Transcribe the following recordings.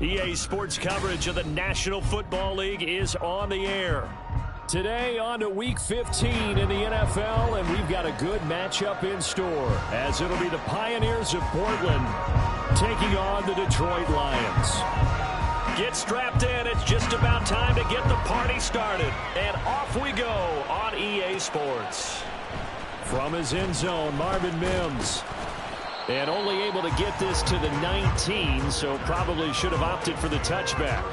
EA Sports coverage of the National Football League is on the air. Today on to Week 15 in the NFL, and we've got a good matchup in store, as it'll be the Pioneers of Portland taking on the Detroit Lions. Get strapped in. It's just about time to get the party started. And off we go on EA Sports. From his end zone, Marvin Mims. And only able to get this to the 19, so probably should have opted for the touchback.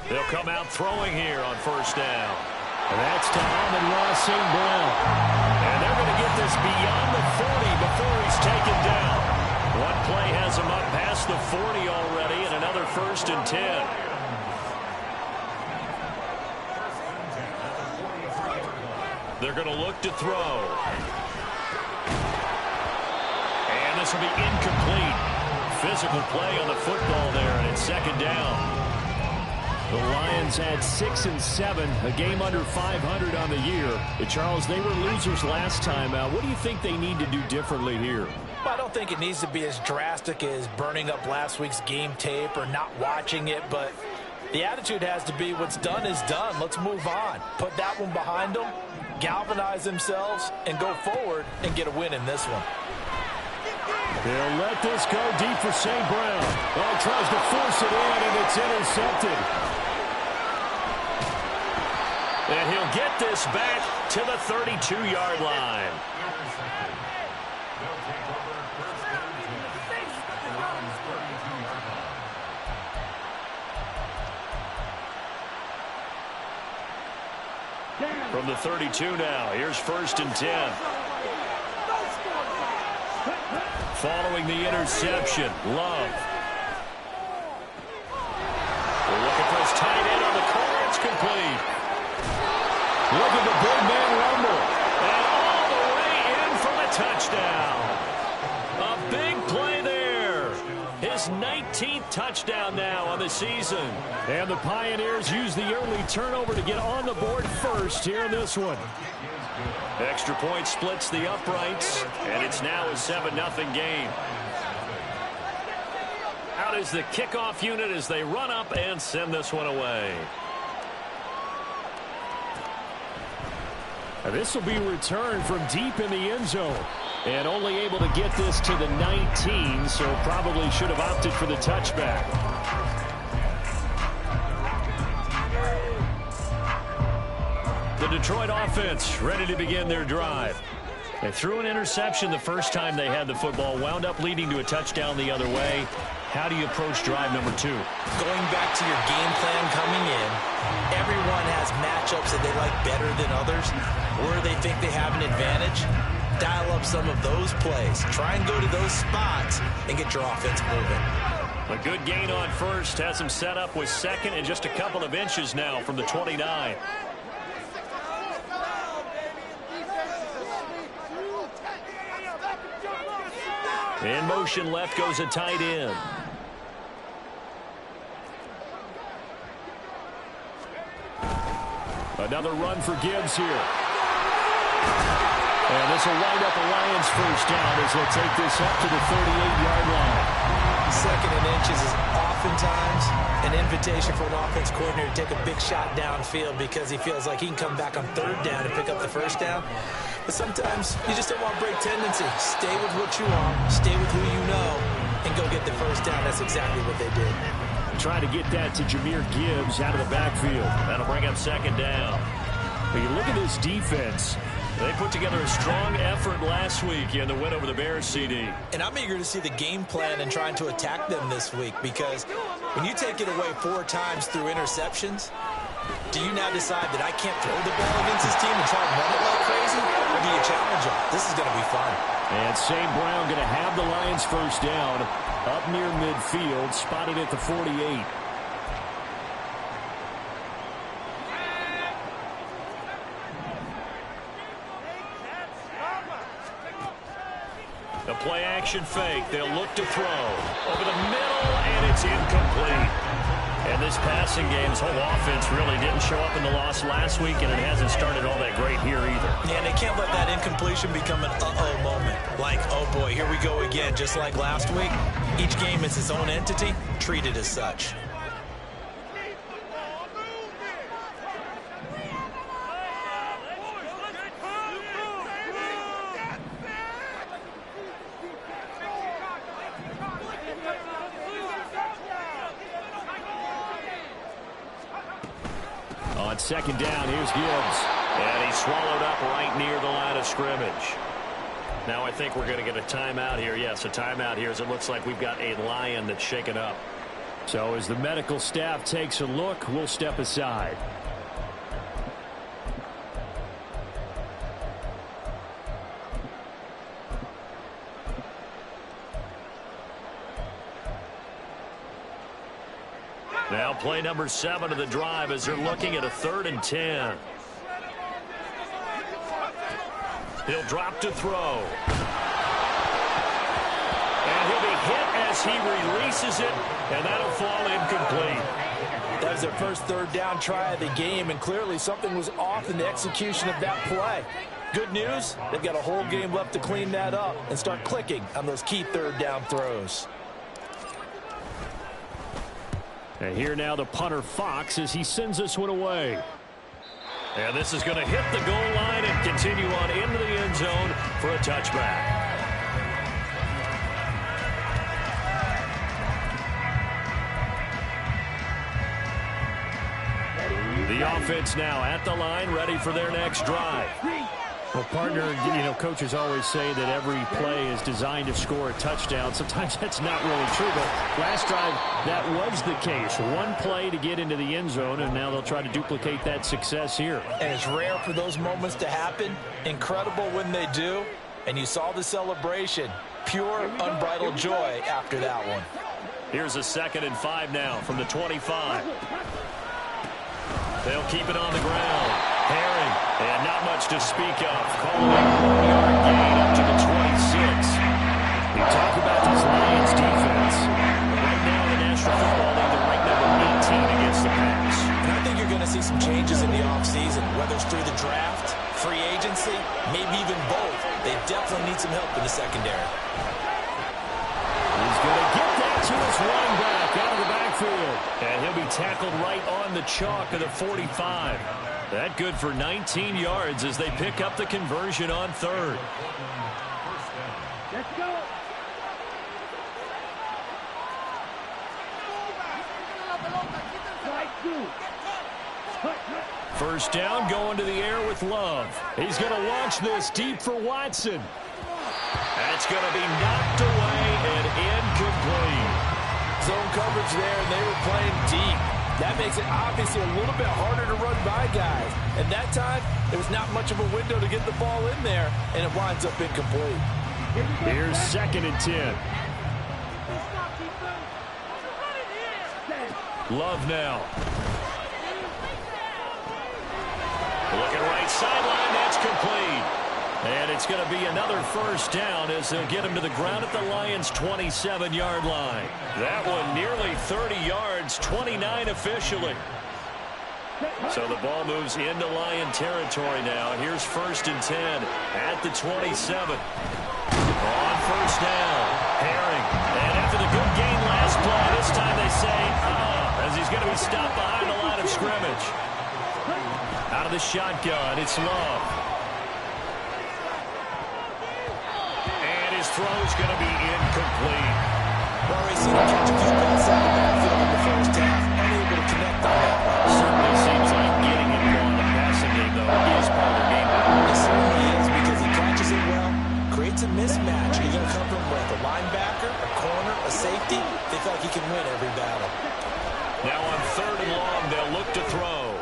They'll come out throwing here on first down. And that's to Amon-Ra St. Brown. And they're going to get this beyond the 40 before he's taken down. One play has him up past the 40 already, and another 1st and 10. They're going to look to throw. And this will be incomplete. Physical play on the football there, and it's 2nd down. The Lions had 6 and 7, a game under 500 on the year. Charles, they were losers last time out. What do you think they need to do differently here? Well, I don't think it needs to be as drastic as burning up last week's game tape or not watching it, but the attitude has to be what's done is done. Let's move on. Put that one behind them, galvanize themselves, and go forward and get a win in this one. They'll let this go deep for St. Brown. Oh, tries to force it in, and it's intercepted. And he'll get this back to the 32-yard line. From the 32 now, here's 1st and 10. Following the interception, Love. We're looking for his tight end on the corner. It's complete. Look at the big man rumble. And all the way in for the touchdown. A big play there. His 19th touchdown now on the season. And the Pioneers use the early turnover to get on the board first here in this one. Extra point splits the uprights, and it's now a 7-0 game. Out is the kickoff unit as they run up and send this one away. And this will be returned from deep in the end zone. And only able to get this to the 19, so probably should have opted for the touchback. The Detroit offense ready to begin their drive. They threw an interception the first time they had the football, wound up leading to a touchdown the other way. How do you approach drive number 2? Going back to your game plan coming in, everyone has matchups that they like better than others, where they think they have an advantage. Dial up some of those plays. Try and go to those spots and get your offense moving. A good gain on first has them set up with 2nd and just a couple of inches now from the 29. In motion left goes a tight end. Another run for Gibbs here. And this will wind up a Lions 1st down as they'll take this up to the 38-yard line. 2nd and inches is oftentimes an invitation for an offense coordinator to take a big shot downfield because he feels like he can come back on 3rd down and pick up the 1st down. But sometimes you just don't want break tendency. Stay with what you want, stay with who you know, and go get the 1st down. That's exactly what they did. Trying to get that to Jahmyr Gibbs out of the backfield. That'll bring up 2nd down. But you look at this defense. They put together a strong effort last week in the win over the Bears, CD. And I'm eager to see the game plan and trying to attack them this week because when you take it away 4 times through interceptions, do you now decide that I can't throw the ball against this team and try and run it like crazy? Or do you challenge them? This is going to be fun. And St. Brown going to have the Lions 1st down up near midfield, spotted at the 48. play action fake. They'll look to throw. Over the middle, and it's incomplete. And this passing game's whole offense really didn't show up in the loss last week, and it hasn't started all that great here either. Yeah, and they can't let that incompletion become an uh-oh moment. Like, oh boy, here we go again, just like last week. Each game is its own entity, treated as such. On second down, here's Gibbs. And he's swallowed up right near the line of scrimmage. Now I think we're going to get a timeout here. Yes, a timeout here as it looks like we've got a Lion that's shaken up. So as the medical staff takes a look, we'll step aside. Now play number 7 of the drive as they're looking at a 3rd and 10. He'll drop to throw. And he'll be hit as he releases it, and that'll fall incomplete. That was their first 3rd down try of the game, and clearly something was off in the execution of that play. Good news, they've got a whole game left to clean that up and start clicking on those key 3rd down throws. And here now the punter Fox as he sends this one away. And this is going to hit the goal line and continue on into the end zone for a touchback. The offense now at the line, ready for their next drive. Well, partner, you know, coaches always say that every play is designed to score a touchdown. Sometimes that's not really true, but last drive, that was the case. One play to get into the end zone, and now they'll try to duplicate that success here. And it's rare for those moments to happen. Incredible when they do. And you saw the celebration. Pure, unbridled joy after that one. Here's a 2nd and 5 now from the 25. They'll keep it on the ground. Herring, and not much to speak of. Calling it a 1-yard gain up to the 26. We talk about this Lions defense. Right now in the National Football League, they're ranked number 18 against the pass. And I think you're going to see some changes in the offseason, whether it's through the draft, free agency, maybe even both. They definitely need some help in the secondary. He's going to get that to his running back out of the backfield. And he'll be tackled right on the chalk of the 45. That good for 19 yards as they pick up the conversion on 3rd. Let's go. First down, going to the air with Love. He's going to launch this deep for Watson. That's going to be knocked away and incomplete. Zone coverage there, and they were playing deep. That makes it obviously a little bit harder to run by guys. And that time, there was not much of a window to get the ball in there, and it winds up incomplete. Here's 2nd and 10. Love now. Looking right sideline, that's complete. And it's going to be another first down as they'll get him to the ground at the Lions' 27-yard line. That one nearly 30 yards, 29 officially. So the ball moves into Lion territory now. Here's 1st and 10 at the 27. On first down, Herring. And after the good gain last play, this time they say, as he's going to be stopped behind the line of scrimmage. Out of the shotgun, it's Love. And his throw's going to be incomplete. Well, we've seen him catch a few passes out of the backfield in the first half, unable to connect on that one. Certainly seems like getting it on the passing game, though, is part of the game. It certainly is because he catches it well, creates a mismatch. He's going to come from with a linebacker, a corner, a safety. They feel like he can win every battle. Now on 3rd and long, they'll look to throw.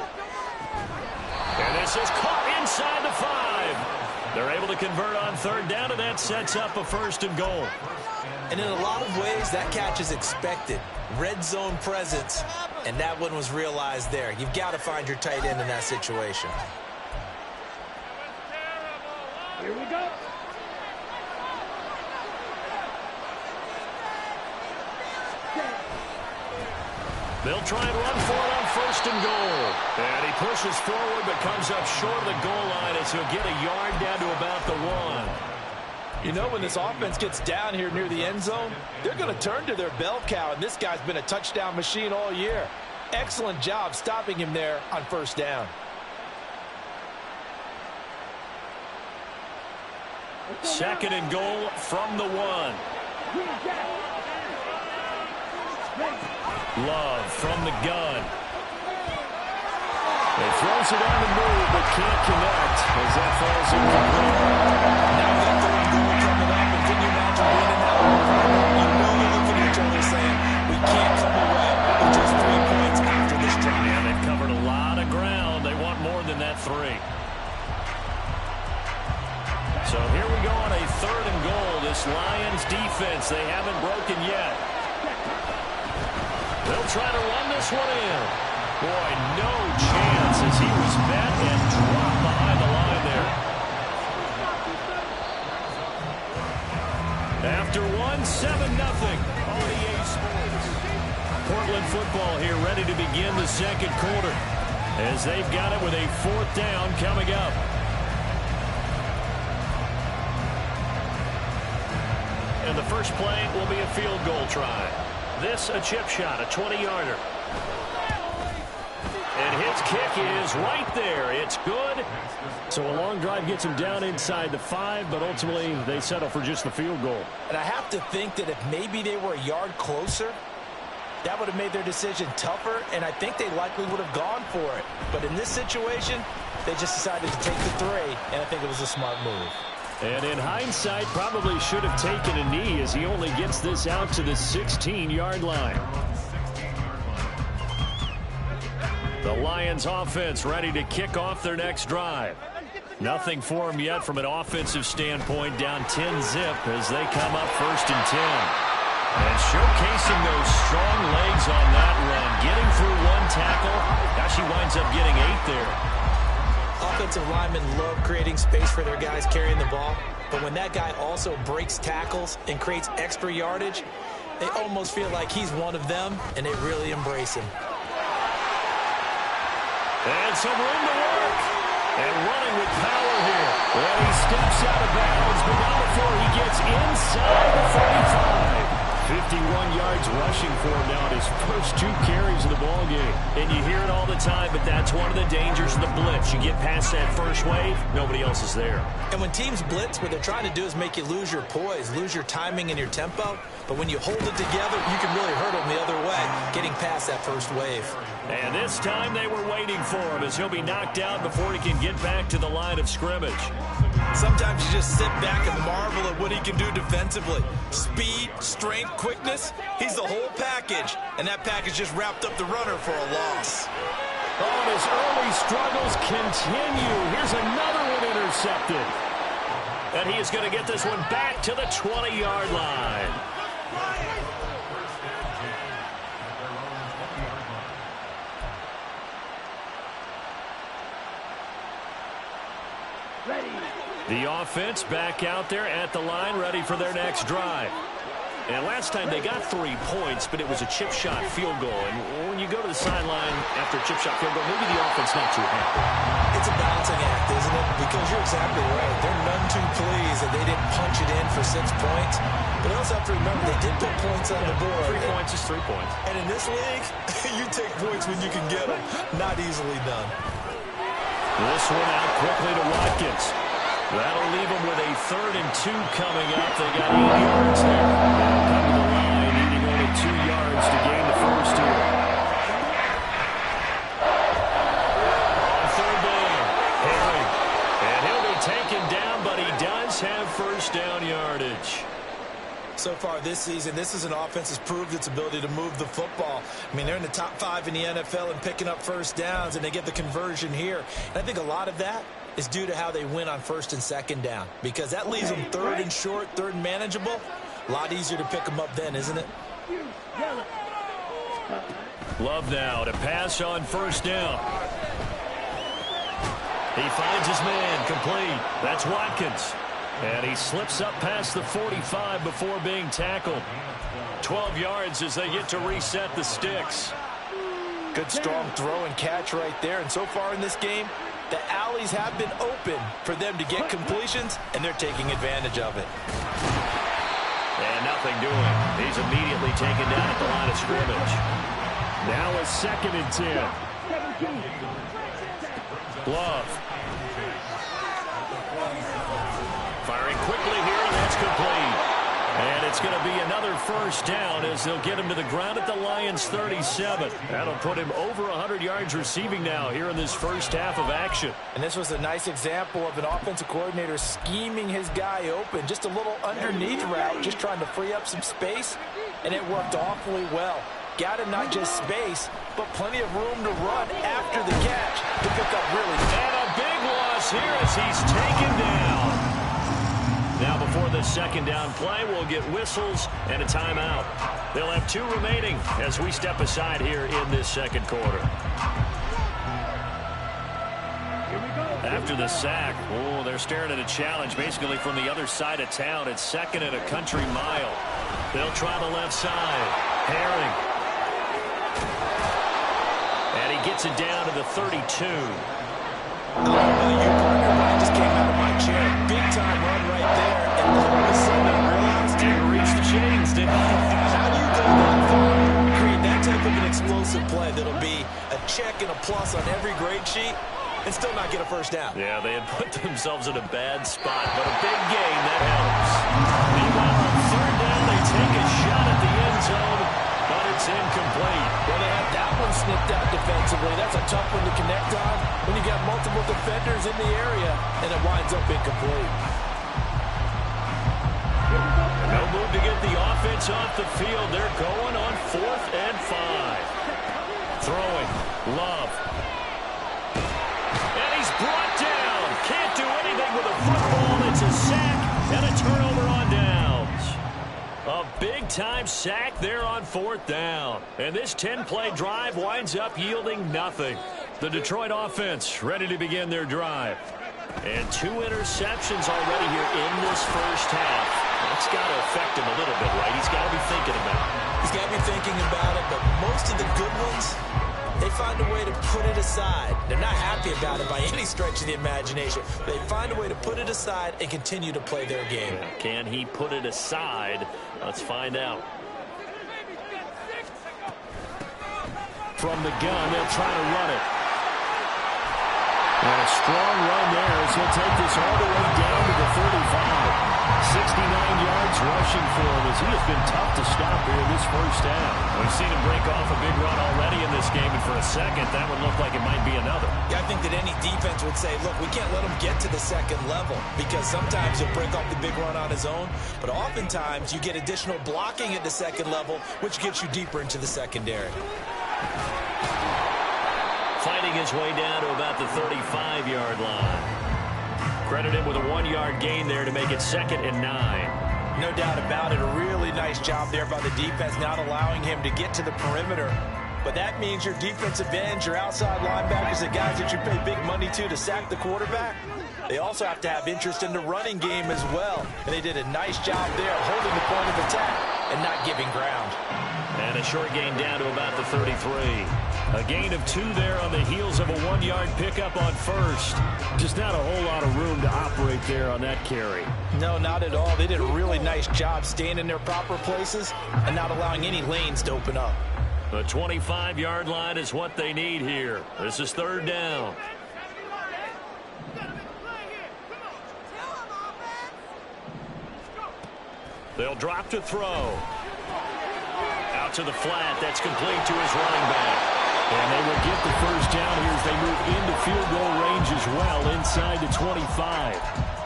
And this is caught inside the 5. They're able to convert on 3rd down, and that sets up a 1st and goal. And in a lot of ways, that catch is expected. Red zone presence, and that one was realized there. You've got to find your tight end in that situation. Here we go. They'll try and run for it on first and goal. And he pushes forward but comes up short of the goal line as he'll get a yard down to about the 1. You know, when this offense gets down here near the end zone, they're going to turn to their bell cow, and this guy's been a touchdown machine all year. Excellent job stopping him there on first down. Second and goal from the 1. Love from the gun. He throws it on the move, but can't connect as that falls incomplete. Now we got third and goal coming up, and can you imagine being in that environment? You know they're looking at each other saying, we can't come away with just 3 points after this drive. Yeah, they've covered a lot of ground. They want more than that 3. So here we go on a third and goal. This Lions defense, they haven't broken yet. They'll try to run this one in. Boy, no chance as he was met and dropped behind the line there. After 7-0 on EA Sports. Portland football here ready to begin the second quarter as they've got it with a 4th down coming up. And the first play will be a field goal try. This a chip shot, a 20-yarder. And his kick is right there. It's good. So a long drive gets him down inside the 5, but ultimately they settle for just the field goal. And I have to think that if maybe they were a yard closer, that would have made their decision tougher, and I think they likely would have gone for it. But in this situation, they just decided to take the 3, and I think it was a smart move. And in hindsight, probably should have taken a knee as he only gets this out to the 16-yard line. The Lions offense ready to kick off their next drive. Nothing for them yet from an offensive standpoint, down 10-zip as they come up 1st and 10. And showcasing those strong legs on that run, getting through 1 tackle. Now she winds up getting 8 there. Offensive linemen love creating space for their guys carrying the ball, but when that guy also breaks tackles and creates extra yardage, they almost feel like he's one of them, and they really embrace him. And some room to work. And running with power here. Well, he steps out of bounds, but not before he gets inside the 45. 51 yards rushing for him now at his first 2 carries of the ballgame. And you hear it all the time, but that's one of the dangers of the blitz. You get past that first wave, nobody else is there. And when teams blitz, what they're trying to do is make you lose your poise, lose your timing and your tempo. But when you hold it together, you can really hurt them the other way, getting past that first wave. And this time they were waiting for him as he'll be knocked out before he can get back to the line of scrimmage. Sometimes you just sit back and marvel at what he can do defensively. Speed, strength, quickness, he's the whole package. And that package just wrapped up the runner for a loss. Oh, and his early struggles continue. Here's another one intercepted. And he is going to get this one back to the 20-yard line. The offense back out there at the line, ready for their next drive. And last time they got 3 points, but it was a chip shot field goal. And when you go to the sideline after a chip shot field goal, maybe the offense not too happy. It's a balancing act, isn't it? Because you're exactly right. They're none too pleased that they didn't punch it in for 6 points. But also have to remember they did put points on the board. 3 points is 3 points. And in this league, you take points when you can get them. Not easily done. This one out quickly to Watkins. That'll leave them with a 3rd and 2 coming up. They got 8 yards there. They'll come to the line, needing only 2 yards to gain the first here. On 3rd down, Herring. And he'll be taken down, but he does have first down yardage. So far this season, this is an offense that's proved its ability to move the football. I mean, they're in the top 5 in the NFL and picking up first downs, and they get the conversion here. And I think a lot of that is due to how they win on 1st and 2nd down, because that leaves them 3rd and short, 3rd and manageable. A lot easier to pick them up then, isn't it? Love now to pass on 1st down. He finds his man complete. That's Watkins. And he slips up past the 45 before being tackled. 12 yards as they get to reset the sticks. Good, strong throw and catch right there. And so far in this game, the alleys have been open for them to get completions, and they're taking advantage of it. And nothing doing. He's immediately taken down at the line of scrimmage. Now a 2nd and 10. Love. Firing quickly here, and that's complete. And it's going to be another 1st down as they'll get him to the ground at the Lions' 37. That'll put him over 100 yards receiving now here in this first half of action. And this was a nice example of an offensive coordinator scheming his guy open. Just a little underneath route, just trying to free up some space, and it worked awfully well. Got him not just space, but plenty of room to run after the catch to pick up really. And a big loss here as he's taken down. Now before the 2nd down play, we'll get whistles and a timeout. They'll have 2 remaining as we step aside here in this 2nd quarter. After the sack, they're staring at a challenge basically from the other side of town. It's 2nd and a country mile. They'll try the left side. Herring. And he gets it down to the 32. I don't know you, partner, but I just came out of my chair. Big time run right there. And all of a sudden I realized didn't reach the chains, didn't he? How do you go that far and create that type of an explosive play that'll be a check and a plus on every grade sheet and still not get a 1st down? Yeah, they had put themselves in a bad spot, but a big gain, that helps. Meanwhile, on 3rd down, they take a shot at the end zone, but it's incomplete. Well, they had that one snipped out defensively. That's a tough one to connect on when you got multiple defenders in the area, and it winds up incomplete. No move to get the offense off the field. They're going on 4th and 5. Throwing. Love. And he's brought down. Can't do anything with a football. It's a sack and a turnover on downs. A big-time sack there on 4th down. And this 10-play drive winds up yielding nothing. The Detroit offense ready to begin their drive. And 2 interceptions already here in this first half. That's got to affect him a little bit, right? He's got to be thinking about it. He's got to be thinking about it, but most of the good ones, they find a way to put it aside. They're not happy about it by any stretch of the imagination. They find a way to put it aside and continue to play their game. Can he put it aside? Let's find out. From the gun, they'll try to run it. And a strong run there as he'll take this all the way down to the 35. 69 yards rushing for him as he has been tough to stop here in this first half. We've seen him break off a big run already in this game, and for a second, that would look like it might be another. Yeah, I think that any defense would say, look, we can't let him get to the 2nd level because sometimes he'll break off the big run on his own, but oftentimes you get additional blocking at the 2nd level, which gets you deeper into the secondary. Fighting his way down to about the 35-yard line. Credit him with a 1-yard gain there to make it 2nd and 9. No doubt about it. A really nice job there by the defense, not allowing him to get to the perimeter. But that means your defensive ends, your outside linebackers, the guys that you pay big money to sack the quarterback, they also have to have interest in the running game as well. And they did a nice job there holding the point of attack and not giving ground. And a short gain down to about the 33. A gain of 2 there on the heels of a 1-yard pickup on 1st. Just not a whole lot of room to operate there on that carry. No, not at all. They did a really nice job staying in their proper places and not allowing any lanes to open up. The 25-yard line is what they need here. This is 3rd down. They'll drop to throw. Out to the flat. That's complete to his running back. And they will get the 1st down here as they move into field goal range as well inside the 25.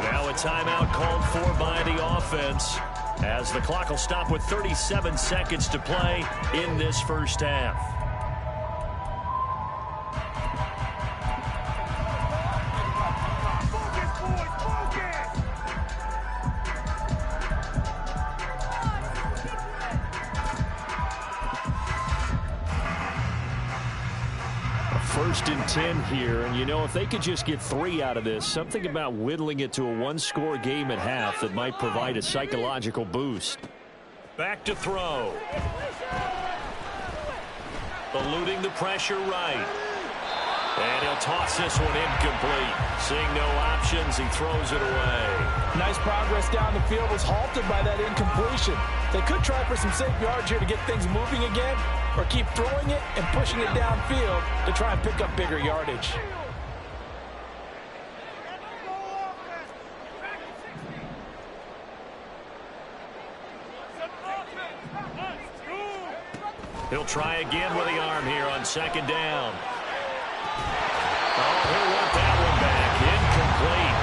Now a timeout called for by the offense as the clock will stop with 37 seconds to play in this first half. First and 10 here, and you know, if they could just get 3 out of this, something about whittling it to a 1-score game at half that might provide a psychological boost. Back to throw. The eluding the pressure right. And he'll toss this one incomplete. Seeing no options, he throws it away. Nice progress down the field was halted by that incompletion. They could try for some safe yards here to get things moving again, or keep throwing it and pushing it downfield to try and pick up bigger yardage. He'll try again with the arm here on second down. Oh, he'll want that one back. Incomplete.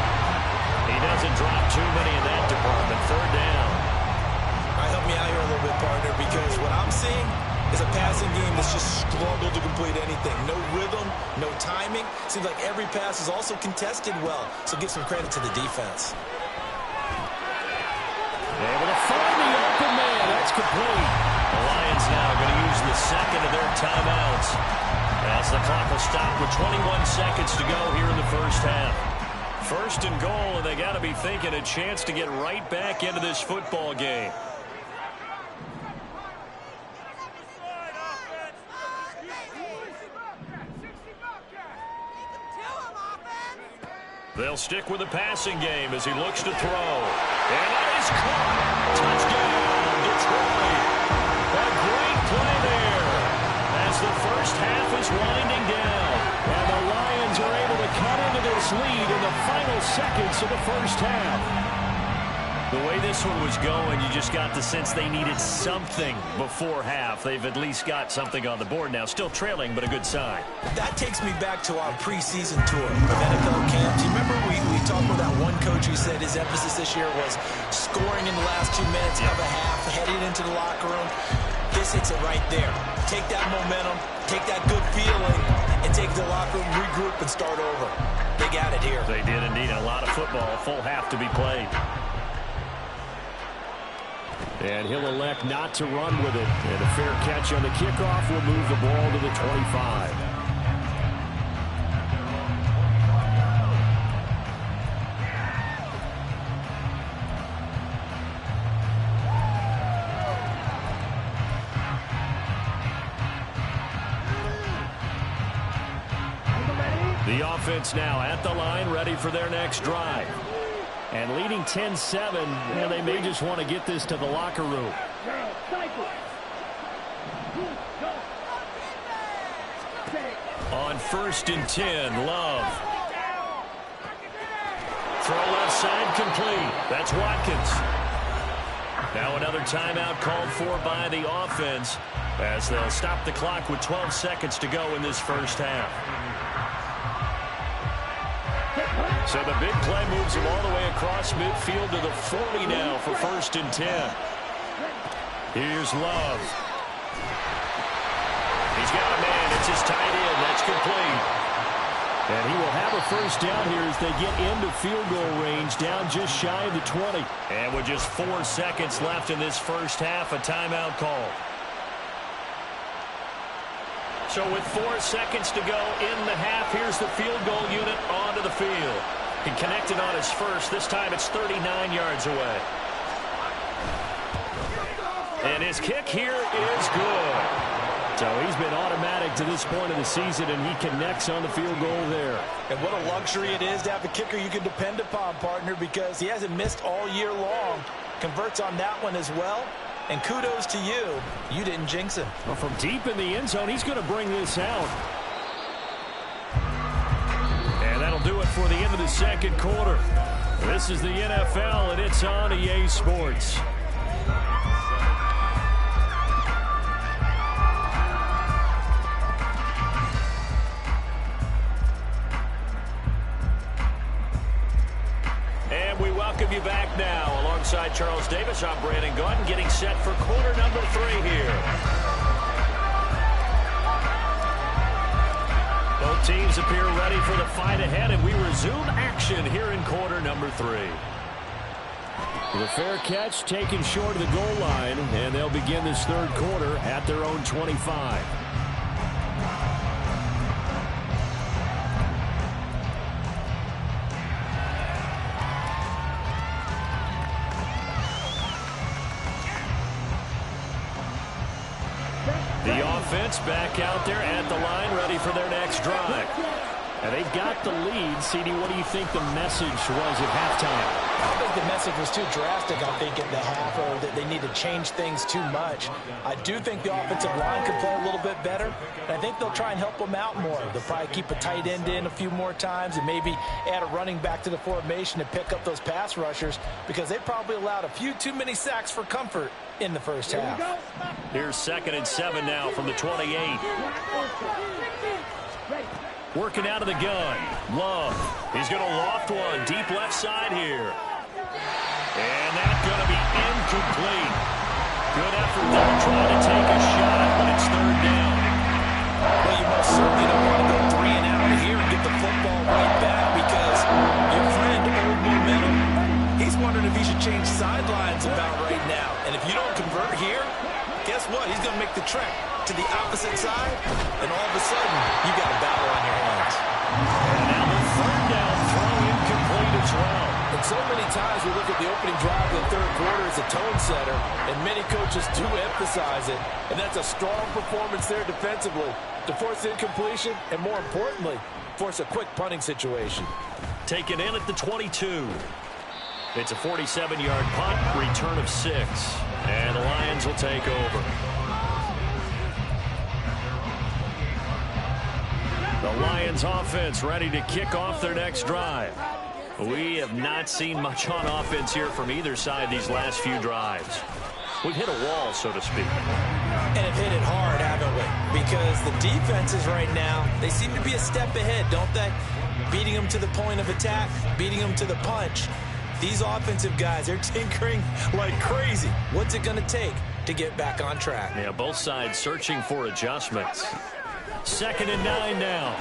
He doesn't drop too many in that department. Third down. All right, help me out here a little bit, partner, because what I'm seeing is a passing game that's just struggled to complete anything. No rhythm, no timing. Seems like every pass is also contested well, so give some credit to the defense. Able to find the open man. That's complete. The Lions now going to use the second of their timeouts as the clock will stop with 21 seconds to go here in the first half. First and goal, and they got to be thinking a chance to get right back into this football game. They'll stick with the passing game as he looks to throw. And that is caught. Touchdown, Detroit. A great play there as the first half is winding down. And the Lions are able to cut into this lead in the final seconds of the first half. The way this one was going, you just got the sense they needed something before half. They've at least got something on the board now. Still trailing, but a good sign. That takes me back to our preseason tour of NFL camps. You remember we talked with that one coach who said his emphasis this year was scoring in the last 2 minutes of a half, heading into the locker room. This hits it right there. Take that momentum, take that good feeling, and take the locker room, regroup, and start over. They got it here. They did indeed. A lot of football, a full half to be played. And he'll elect not to run with it. And a fair catch on the kickoff will move the ball to the 25. The offense now at the line, ready for their next drive. And leading 10-7, and they may just want to get this to the locker room. On 1st and 10, Love. Throw left side complete. That's Watkins. Now another timeout called for by the offense as they'll stop the clock with 12 seconds to go in this first half. So the big play moves him all the way across midfield to the 40 now for 1st and 10. Here's Love. He's got a man. It's his tight end. That's complete. And he will have a first down here as they get into field goal range, down just shy of the 20. And with just 4 seconds left in this first half, a timeout call. So with 4 seconds to go in the half, here's the field goal unit onto the field. He connected on his first. This time it's 39 yards away. And his kick here is good. So he's been automatic to this point of the season, and he connects on the field goal there. And what a luxury it is to have a kicker you can depend upon, partner, because he hasn't missed all year long. Converts on that one as well. And kudos to you. You didn't jinx him. Well, from deep in the end zone, he's going to bring this out. And that'll do it for the end of the second quarter. This is the NFL, and it's on EA Sports. And we welcome you back now. Alongside Charles Davis, I'm Brandon Gaudin, getting set for quarter number 3 here. Both teams appear ready for the fight ahead, and we resume action here in quarter number 3. The fair catch taken short of the goal line, and they'll begin this third quarter at their own 25. The offense back out there at the line, ready for their next drive. And they've got the lead. CD, what do you think the message was at halftime? I don't think the message was too drastic, I think, at the half, or that they need to change things too much. I do think the offensive line could play a little bit better, and I think they'll try and help them out more. They'll probably keep a tight end in a few more times and maybe add a running back to the formation to pick up those pass rushers, because they probably allowed a few too many sacks for comfort in the first half. Here's 2nd and 7 now from the 28. Working out of the gun. Love. He's going to loft one. Deep left side here. And that's going to be incomplete. Good effort there trying to take a shot, but it's 3rd down. Well, you most certainly don't want to go 3 and out here and get the football right back, because your friend, Old Momentum, he's wondering if he should change sidelines about right now. And if you don't convert here, guess what? He's going to make the trek to the opposite side, and all of a sudden, you got a battle on your hands. And now the 3rd down throw incomplete as well. And so many times we look at the opening drive of the 3rd quarter as a tone setter, and many coaches do emphasize it, and that's a strong performance there defensively to force incompletion and, more importantly, force a quick punting situation. Taken in at the 22. It's a 47-yard punt, return of 6, and the Lions will take over. The Lions offense ready to kick off their next drive. We have not seen much on offense here from either side these last few drives. We've hit a wall, so to speak. And have hit it hard, haven't we? Because the defenses right now, they seem to be a step ahead, don't they? Beating them to the point of attack, beating them to the punch. These offensive guys, they're tinkering like crazy. What's it going to take to get back on track? Yeah, both sides searching for adjustments. 2nd and 9 now.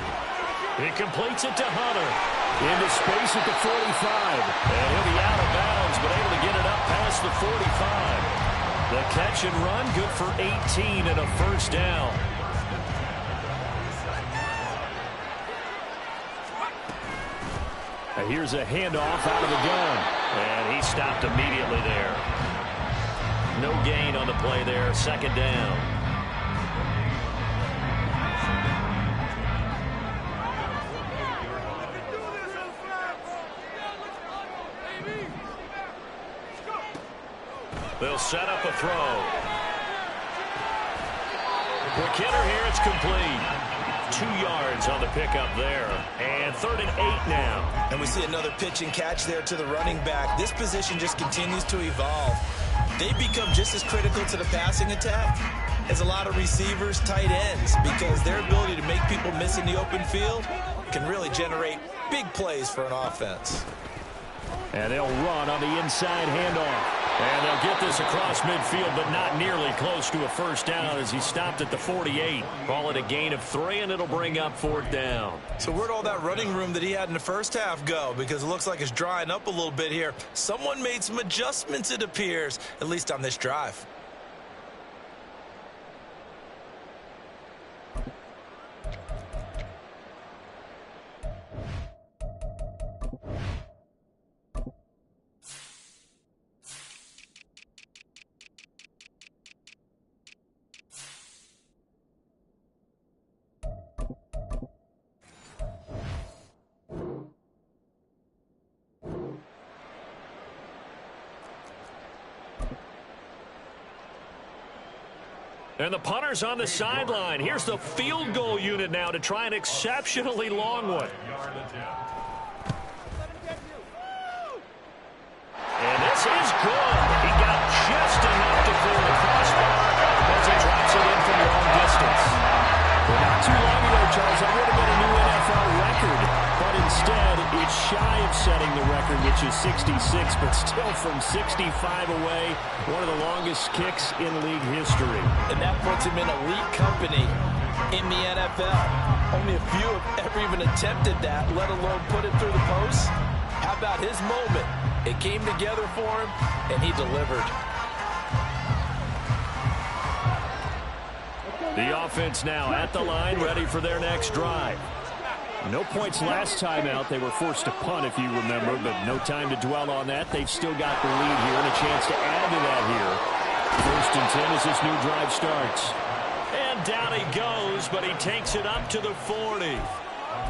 He completes it to Hunter. Into space at the 45. And he'll be out of bounds, but able to get it up past the 45. The catch and run, good for 18 and a 1st down. And here's a handoff out of the gun. And he stopped immediately there. No gain on the play there. 2nd down. They'll set up a throw. Quick hitter here, it's complete. 2 yards on the pickup there. And 3rd and 8 now. And we see another pitch and catch there to the running back. This position just continues to evolve. They become just as critical to the passing attack as a lot of receivers, tight ends, because their ability to make people miss in the open field can really generate big plays for an offense. And they'll run on the inside handoff. And they'll get this across midfield, but not nearly close to a 1st down as he stopped at the 48. Call it a gain of 3, and it'll bring up 4th down. So where'd all that running room that he had in the first half go? Because it looks like it's drying up a little bit here. Someone made some adjustments, it appears, at least on this drive. And the punter's on the sideline. Here's the field goal unit now to try an exceptionally long one. And this is good. He got just enough to clear the crossbar as he drops it in from long distance. Well, not too long ago, Charles, that would have been a new NFL record. But instead, it's shy of setting the record, which is 66, but still from 65 away, one of the longest kicks in league history. And that puts him in elite company in the NFL. Only a few have ever even attempted that, let alone put it through the post. How about his moment? It came together for him, and he delivered. The offense now at the line, ready for their next drive. No points last time out. They were forced to punt, if you remember, but no time to dwell on that. They've still got the lead here and a chance to add to that here. 1st and 10 as this new drive starts. goes, but he takes it up to the 40.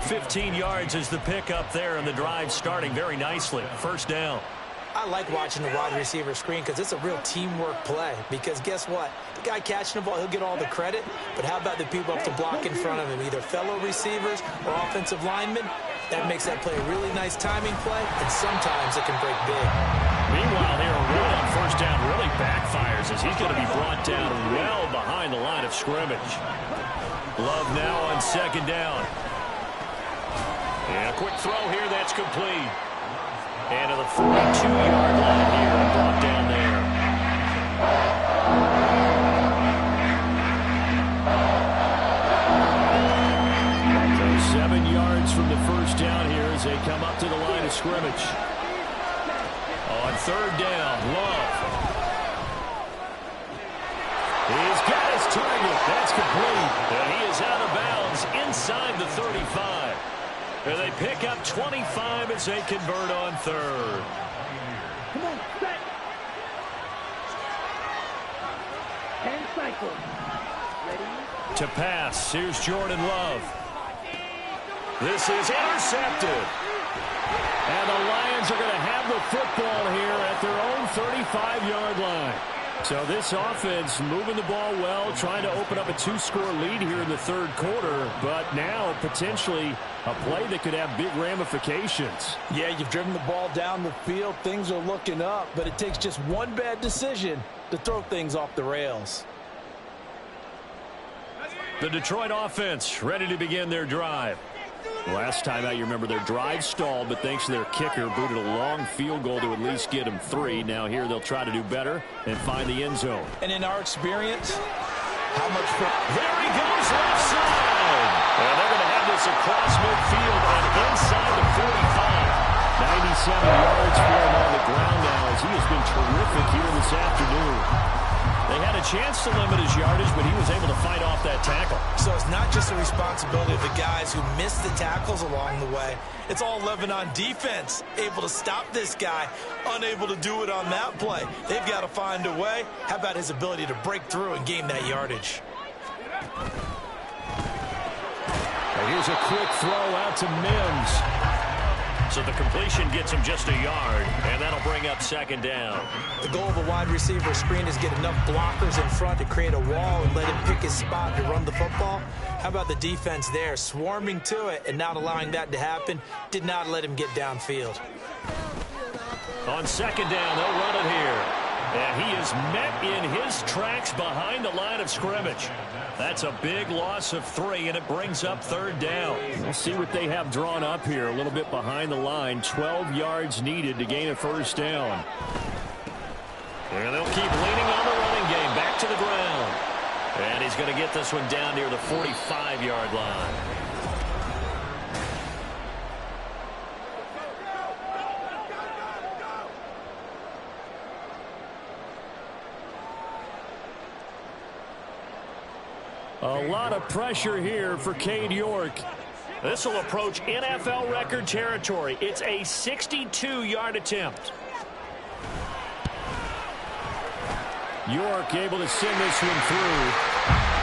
15 yards is the pickup there, and the drive starting very nicely. First down. I like watching the wide receiver screen because it's a real teamwork play. Because guess what? The guy catching the ball, he'll get all the credit. But how about the people up to block in front of him, either fellow receivers or offensive linemen? That makes that play a really nice timing play, and sometimes it can break big. Meanwhile, here, a run on first down really backfires as he's going to be brought down well behind the line of scrimmage. Love now on second down. And a quick throw here, that's complete. And to the 42-yard line here and brought down there. So 7 yards from the first down here as they come up to the line of scrimmage. On third down, Love. He's got his target. That's complete. And he is out of bounds inside the 35. And they pick up 25 as they convert on third. Come on, set. 10 cycles. Ready? To pass, here's Jordan Love. This is intercepted. And the Lions are going to have the football here at their own 35-yard line. So this offense moving the ball well, trying to open up a 2-score lead here in the third quarter, but now potentially a play that could have big ramifications. Yeah, you've driven the ball down the field. Things are looking up, but it takes just one bad decision to throw things off the rails. The Detroit offense ready to begin their drive. Last time out, you remember their drive stalled, but thanks to their kicker, booted a long field goal to at least get them 3. Now here they'll try to do better and find the end zone. And in our experience, how much... There he goes left side. And they're going to have this across midfield and inside the 45. 97 yards for him on the ground now as he has been terrific here this afternoon. They had a chance to limit his yardage, but he was able to fight off that tackle. So it's not just the responsibility of the guys who missed the tackles along the way. It's all 11 on defense, able to stop this guy, unable to do it on that play. They've got to find a way. How about his ability to break through and gain that yardage? And here's a quick throw out to Mims. So the completion gets him just a yard, and that'll bring up second down. The goal of a wide receiver screen is get enough blockers in front to create a wall and let him pick his spot to run the football. How about the defense there, swarming to it and not allowing that to happen? Did not let him get downfield. On second down, they'll run it here. And he is met in his tracks behind the line of scrimmage. That's a big loss of 3, and it brings up third down. We'll see what they have drawn up here. A little bit behind the line. 12 yards needed to gain a first down. And they'll keep leaning on the running game. Back to the ground. And he's going to get this one down near the 45-yard line. A lot of pressure here for Cade York. This will approach NFL record territory. It's a 62-yard attempt. York able to send this one through.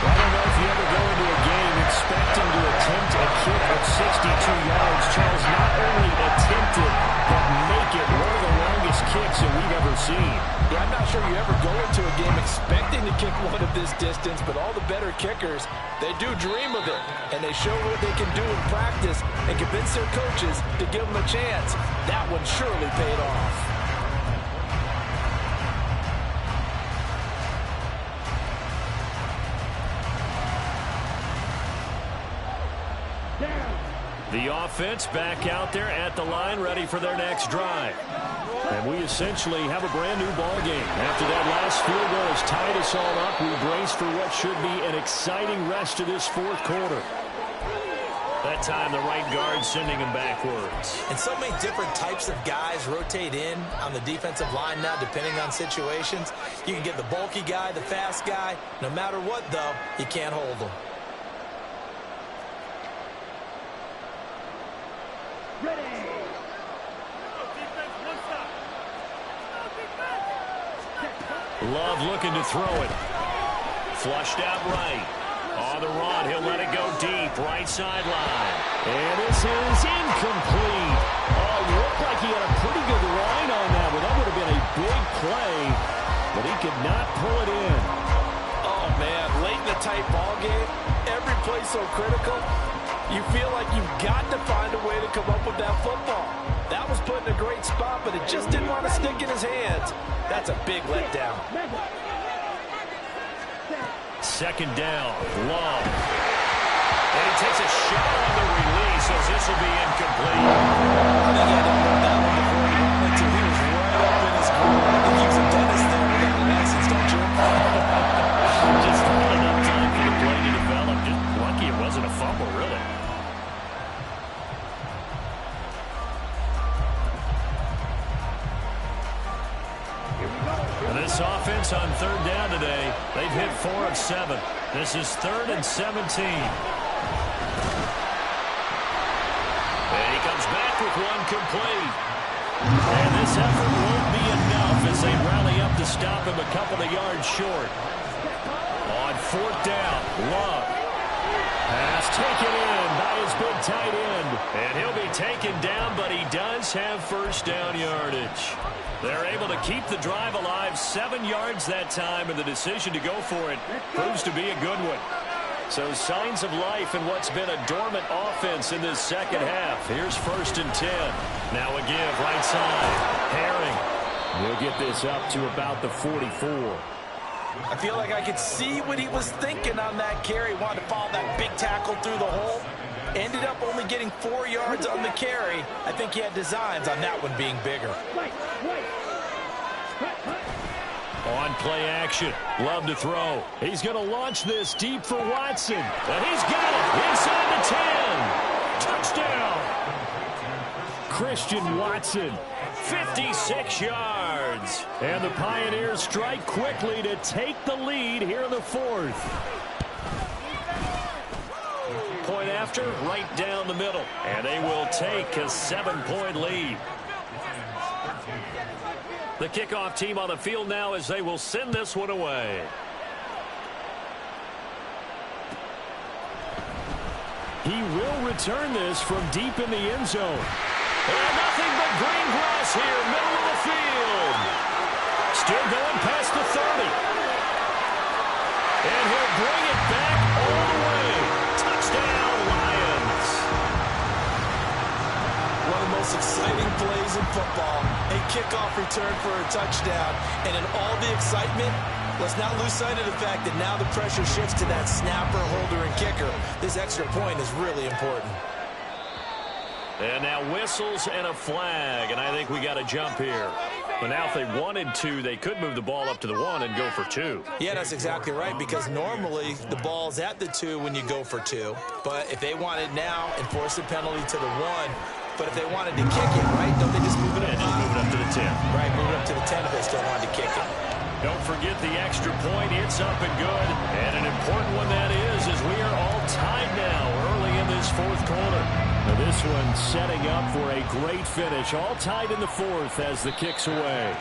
I don't know if you ever go into a game expecting to attempt a kick of 62 yards. Charles, not only attempt it, but make it one of the longest kicks that we've ever seen. Yeah, I'm not sure you ever go into a game expecting to kick one of this distance, but all the better kickers, they do dream of it, and they show what they can do in practice and convince their coaches to give them a chance. That one surely paid off. The offense back out there at the line, ready for their next drive. And we essentially have a brand new ball game. After that last field goal has tied us all up, we brace for what should be an exciting rest of this fourth quarter. That time the right guard sending him backwards. And so many different types of guys rotate in on the defensive line now, depending on situations. You can get the bulky guy, the fast guy. No matter what, though, you can't hold them. Love looking to throw it. Flushed out right. On the run. He'll let it go deep, right sideline. And this is incomplete. Oh, it looked like he had a pretty good line on that one. That would have been a big play, but he could not pull it in. Oh, man, late in the tight ball game, every play so critical, you feel like you've got to find a way to come up with that football. That was put in a great spot, but it just didn't want to stick in his hands. That's a big letdown. Second down, Love. And he takes a shot on the release, so this will be incomplete. I think he had to hold that one before he wanted to. He was right up in his corner. I think he was a dentist there without a license, don't you? Just not enough time for the play to develop. Just lucky it wasn't a fumble, really. This offense on third down today, they've hit 4 of 7. This is 3rd and 17. And he comes back with one complete. And this effort won't be enough as they rally up to stop him a couple of yards short. On 4th down, Love. Pass taken in by his big tight end. And he'll be taken down, but he does have first down yardage. They're able to keep the drive alive, 7 yards that time, and the decision to go for it proves to be a good one. So signs of life in what's been a dormant offense in this second half. Here's 1st and 10. Now a give, right side. Herring. He'll get this up to about the 44. I feel like I could see what he was thinking on that carry. Wanted to follow that big tackle through the hole. Ended up only getting 4 yards on the carry. I think he had designs on that one being bigger. On play action. Love to throw. He's going to launch this deep for Watson. And he's got it inside the 10. Touchdown. Christian Watson. 56 yards. And the Pioneers strike quickly to take the lead here in the 4th. Point after, right down the middle. And they will take a 7-point lead. The kickoff team on the field now as they will send this one away. He will return this from deep in the end zone. And nothing but green grass here, middle of the field. Still going past the 30. And he'll bring it back all the way. Touchdown, Lions. One of the most exciting plays in football. A kickoff return for a touchdown. And in all the excitement, let's not lose sight of the fact that now the pressure shifts to that snapper, holder, and kicker. This extra point is really important. And now whistles and a flag, and I think we got a jump here. But now if they wanted to, they could move the ball up to the 1 and go for 2. Yeah, that's exactly right, because normally the ball's at the 2 when you go for 2. But if they wanted now, enforce the penalty to the 1. But if they wanted to kick it, right, don't they just move it up? And just move it up to the 10. Right, move it up to the 10 if they still wanted to kick it. Don't forget the extra point. It's up and good. And an important one that is, as we are all tied now early in this 4th quarter. Now this one setting up for a great finish. All tied in the 4th as the kick's away.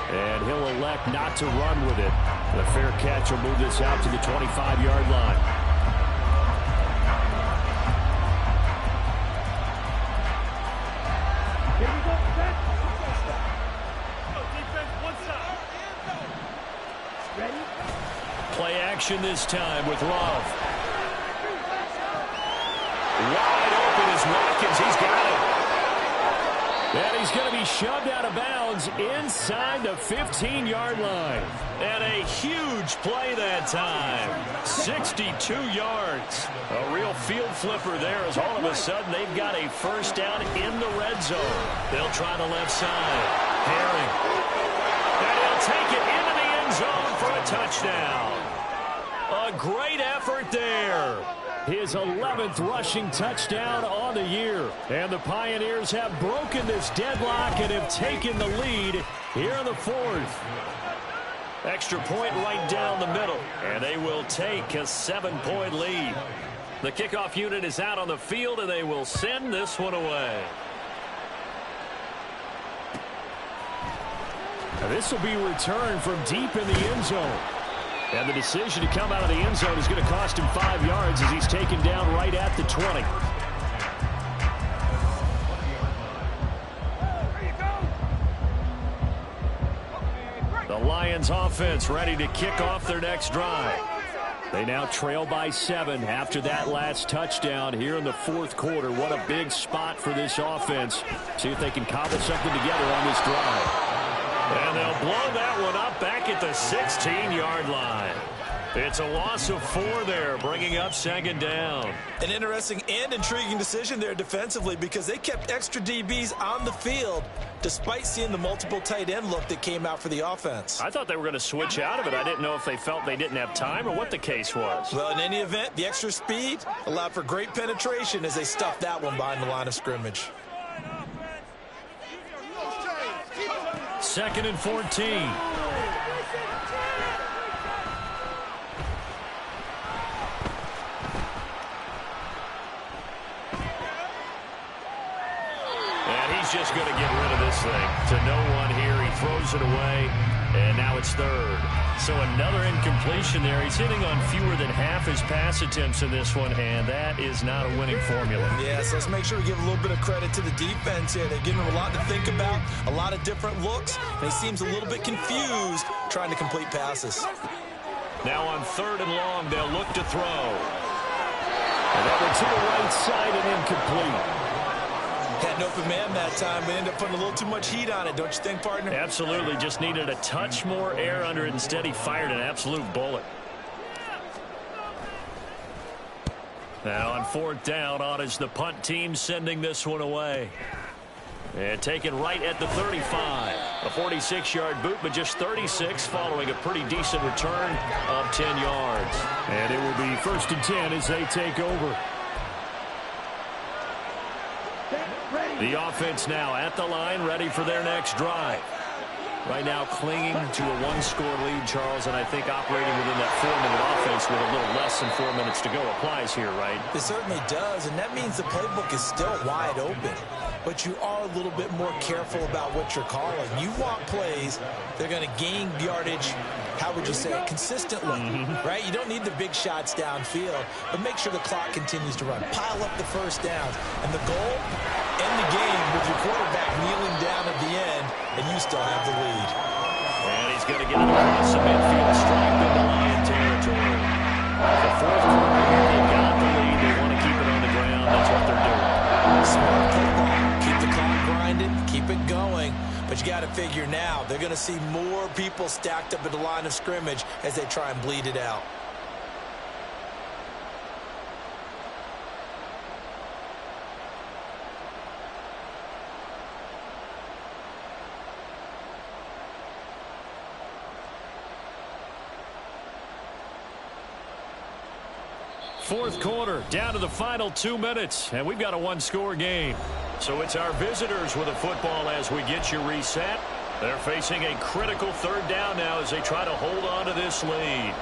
And he'll elect not to run with it. The fair catch will move this out to the 25-yard line. Play action this time with Love. Wide open is Watkins. He's got it. And he's going to be shoved out of bounds inside the 15-yard line. And a huge play that time. 62 yards. A real field flipper there as all of a sudden they've got a first down in the red zone. They'll try the left side. Herring. And he'll take it into the end zone for a touchdown. A great effort there. His 11th rushing touchdown on the year. And the Pioneers have broken this deadlock and have taken the lead here in the 4th. Extra point right down the middle. And they will take a 7-point lead. The kickoff unit is out on the field, and they will send this one away. Now this will be returned from deep in the end zone. And the decision to come out of the end zone is going to cost him 5 yards as he's taken down right at the 20. The Lions offense ready to kick off their next drive. They now trail by 7 after that last touchdown here in the fourth quarter. What a big spot for this offense. See if they can cobble something together on this drive. And they'll blow that one up back at the 16-yard line. It's a loss of 4 there, bringing up second down. An interesting and intriguing decision there defensively because they kept extra DBs on the field despite seeing the multiple tight end look that came out for the offense. I thought they were going to switch out of it. I didn't know if they felt they didn't have time or what the case was. Well, in any event, the extra speed allowed for great penetration as they stuffed that one behind the line of scrimmage. 2nd and 14. Just going to get rid of this thing to no one here. He throws it away, and now it's 3rd. So another incompletion there. He's hitting on fewer than half his pass attempts in this one, and that is not a winning formula. Yeah, so let's make sure we give a little bit of credit to the defense here. They're giving him a lot to think about, a lot of different looks, and he seems a little bit confused trying to complete passes. Now on 3rd and long, they'll look to throw. And that one to the right side and incomplete. Had an open man that time, but ended up putting a little too much heat on it, don't you think, partner? Absolutely. Just needed a touch more air under it. Instead, he fired an absolute bullet. Now on 4th down, on is the punt team sending this one away. And taken right at the 35. A 46-yard boot, but just 36 following a pretty decent return of 10 yards. And it will be 1st and 10 as they take over. The offense now at the line, ready for their next drive. Right now clinging to a 1-score lead, Charles, and I think operating within that 4-minute offense with a little less than 4 minutes to go applies here, right? It certainly does, and that means the playbook is still wide open. But you are a little bit more careful about what you're calling. You want plays, they're going to gain yardage, how would you say it, consistently, right? You don't need the big shots downfield, but make sure the clock continues to run. Pile up the first downs. And the goal, end the game with your quarterback kneeling down at the end, and you still have the lead. And he's going to get it across the midfield stripe into Lion territory. The fourth quarter here, they've got the lead. They want to keep it on the ground. That's what they're doing. Smart football. Keep the clock grinding. Keep it going. But you got to figure now, they're going to see more people stacked up at the line of scrimmage as they try and bleed it out. Fourth quarter, down to the final 2 minutes, and we've got a 1-score game. So it's our visitors with a football as we get you reset. They're facing a critical 3rd down now as they try to hold on to this lead.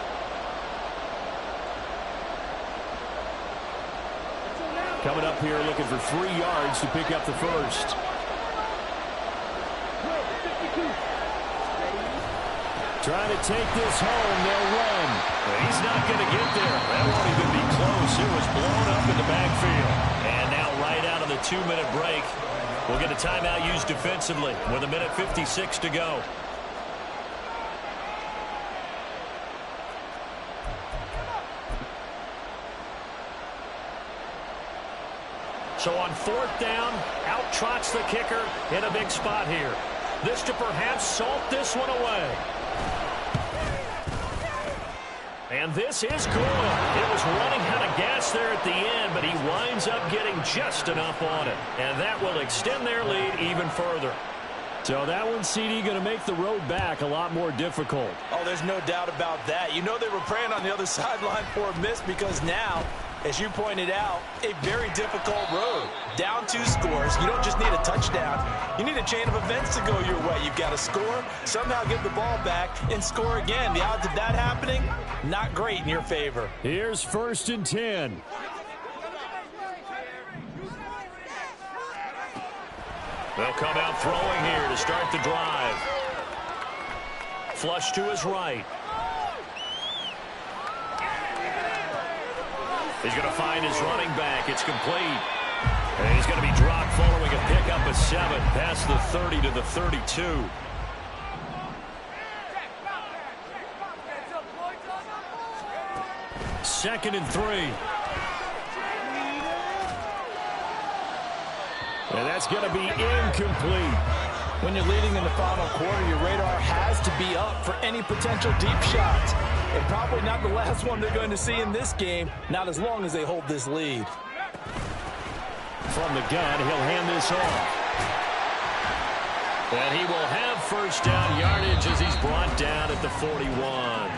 Coming up here looking for 3 yards to pick up the first. Trying to take this home, they'll run. But he's not going to get there. That won't even be close. It was blown up in the backfield. And now right out of the 2-minute break, we'll get a timeout used defensively with 1:56 to go. So on 4th down, out trots the kicker in a big spot here. This to perhaps salt this one away. And this is good. It was running out of gas there at the end, but he winds up getting just enough on it. And that will extend their lead even further. So that one, CD, going to make the road back a lot more difficult. Oh, there's no doubt about that. You know they were praying on the other sideline for a miss because now, as you pointed out, a very difficult road. Down 2 scores. You don't just need a touchdown. You need a chain of events to go your way. You've got to score, somehow get the ball back, and score again. The odds of that happening, not great in your favor. Here's 1st and 10. They'll come out throwing here to start the drive. Flush to his right. He's going to find his running back. It's complete. And he's going to be dropped following a pickup of 7 past the 30 to the 32. Second and 3. And that's going to be incomplete. When you're leading in the final quarter, your radar has to be up for any potential deep shots. And probably not the last one they're going to see in this game, not as long as they hold this lead. From the gun, he'll hand this off. And he will have first down yardage as he's brought down at the 41.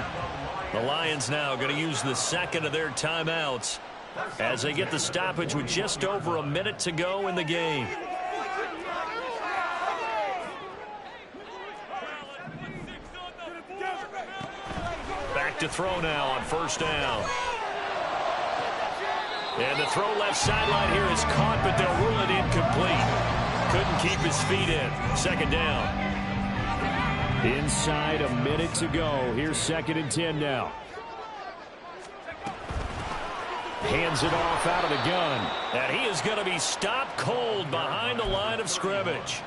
The Lions now going to use the second of their timeouts as they get the stoppage with just over a minute to go in the game. Back to throw now on first down. And the throw left sideline here is caught, but they'll rule it incomplete. Couldn't keep his feet in. Second down. Inside a minute to go. Here's 2nd and 10 now. Hands it off out of the gun. And he is going to be stopped cold behind the line of scrimmage.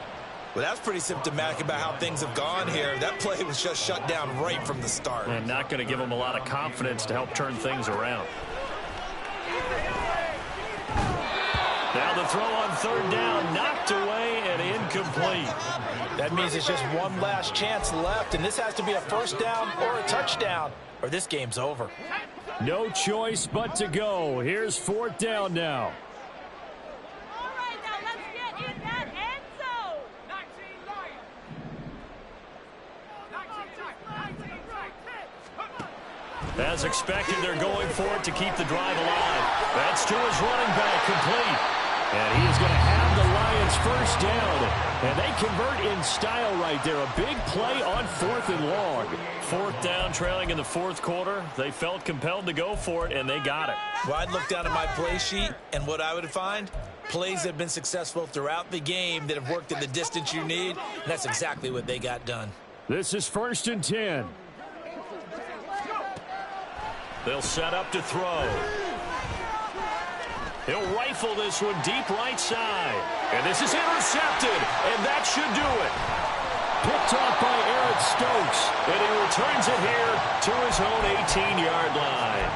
Well, that's pretty symptomatic about how things have gone here. That play was just shut down right from the start. And not going to give him a lot of confidence to help turn things around. Now the throw on third down, knocked away and incomplete. That means it's just one last chance left, and this has to be a first down or a touchdown, or this game's over. No choice but to go. Here's 4th down now. All right, now let's get in that end zone. As expected, they're going for it to keep the drive alive. That's to his running back, complete. And he is going to have the Lions first down. And they convert in style right there. A big play on 4th and long. 4th down, trailing in the 4th quarter. They felt compelled to go for it, and they got it. Well, I'd look down at my play sheet, and what I would find, plays that have been successful throughout the game that have worked in the distance you need, and that's exactly what they got done. This is 1st and 10. They'll set up to throw. He'll rifle this one deep right side. And this is intercepted, and that should do it. Picked off by Eric Stokes, and he returns it here to his own 18-yard line.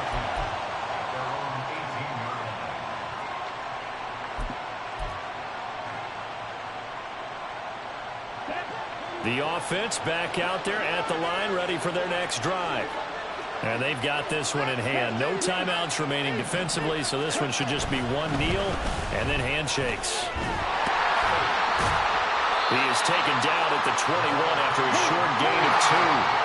The offense back out there at the line, ready for their next drive. And they've got this one in hand. No timeouts remaining defensively, so this one should just be one kneel and then handshakes. He is taken down at the 21 after a short gain of 2.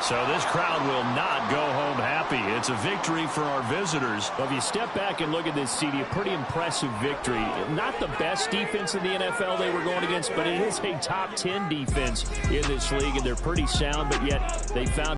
So this crowd will not go home happy. It's a victory for our visitors. Well, if you step back and look at this, CD, a pretty impressive victory. Not the best defense in the NFL they were going against, but it is a top 10 defense in this league, and they're pretty sound, but yet they found